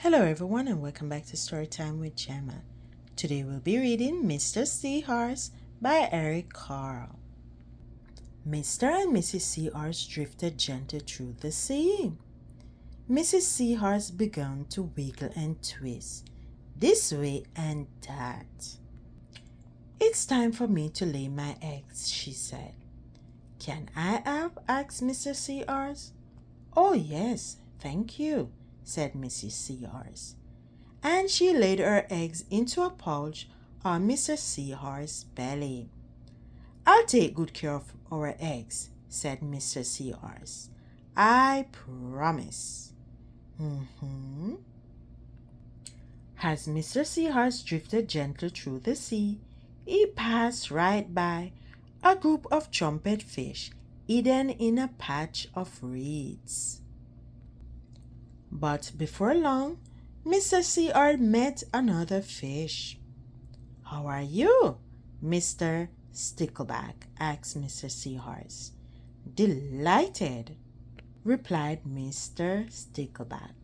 Hello everyone and welcome back to Storytime with Gemma. Today we'll be reading Mr. Seahorse by Eric Carle. Mr. and Mrs. Seahorse drifted gently through the sea. Mrs. Seahorse began to wiggle and twist, this way and that. "It's time for me to lay my eggs," she said. "Can I help?" asked Mr. Seahorse. "Oh yes, thank you," said Mrs. Seahorse, and she laid her eggs into a pouch on Mr. Seahorse's belly. "I'll take good care of our eggs," said Mr. Seahorse. "I promise." As Mr. Seahorse drifted gently through the sea, he passed right by a group of trumpet fish hidden in a patch of reeds. But before long, Mr. Seahorse met another fish. "How are you, Mr. Stickleback?" asked Mr. Seahorse. "Delighted," replied Mr. Stickleback.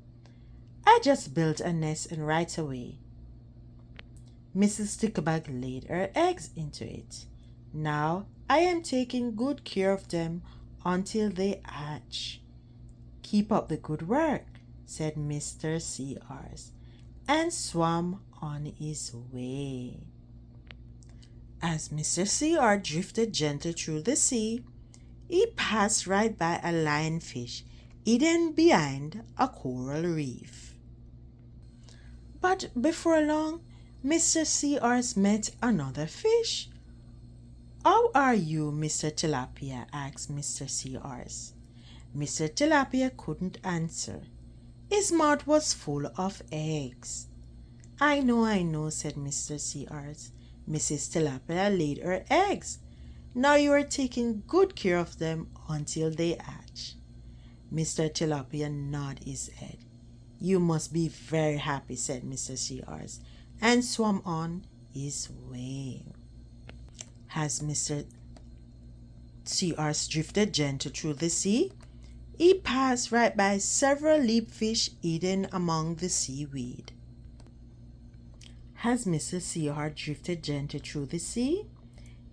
"I just built a nest and right away." Mrs. Stickleback laid her eggs into it. "Now I am taking good care of them until they hatch." "Keep up the good work," said Mr. Seahorse, and swam on his way. As Mr. Seahorse drifted gently through the sea, he passed right by a lionfish hidden behind a coral reef. But before long, Mr. Seahorse met another fish. "How are you, Mr. Tilapia?" asked Mr. Seahorse. Mr. Tilapia couldn't answer. His mouth was full of eggs. I know," said Mr. Seahorse. "Mrs. Tilapia laid her eggs. Now you are taking good care of them until they hatch." Mr. Tilapia nodded his head. "You must be very happy," said Mr. Seahorse, and swam on his way. As Mr. Seahorse drifted gently through the sea, he passed right by several leapfish hidden among the seaweed. As Mr. Seahorse drifted gently through the sea,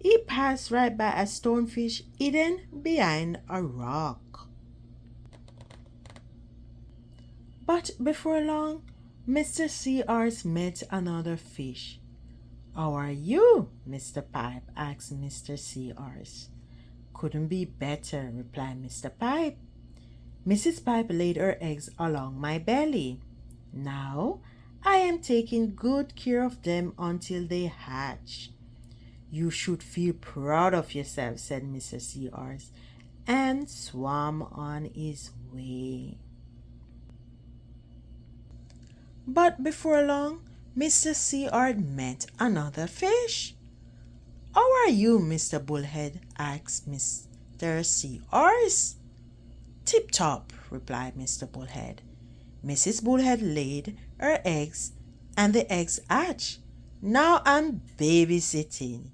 he passed right by a stonefish hidden behind a rock. But before long, Mr. Seahorse met another fish. "How are you, Mr. Pipe?" asked Mr. Seahorse. "Couldn't be better," replied Mr. Pipe. "Mrs. Pipe laid her eggs along my belly. Now I am taking good care of them until they hatch." "You should feel proud of yourself," said Mr. Seahorse, and swam on his way. But before long, Mr. Seahorse met another fish. "How are you, Mr. Bullhead?" asked Mr. Seahorse. "Tip-top," replied Mr. Bullhead. Mrs. Bullhead laid her eggs, and the eggs hatched. "Now I'm babysitting."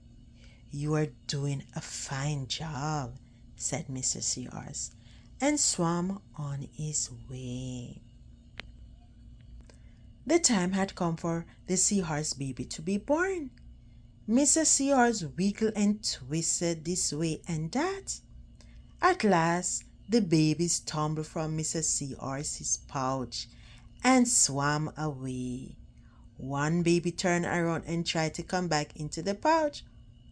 "You are doing a fine job," said Mr. Seahorse, and swam on his way. The time had come for the seahorse baby to be born. Mr. Seahorse wiggled and twisted this way and that. At last, the babies tumbled from Mr. Seahorse's pouch and swam away. One baby turned around and tried to come back into the pouch.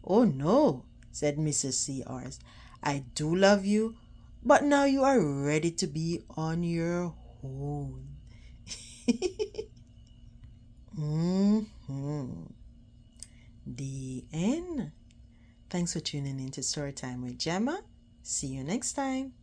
"Oh no," said Mr. Seahorse. "I do love you, but now you are ready to be on your own." The end. Thanks for tuning in to Storytime with Gemma. See you next time.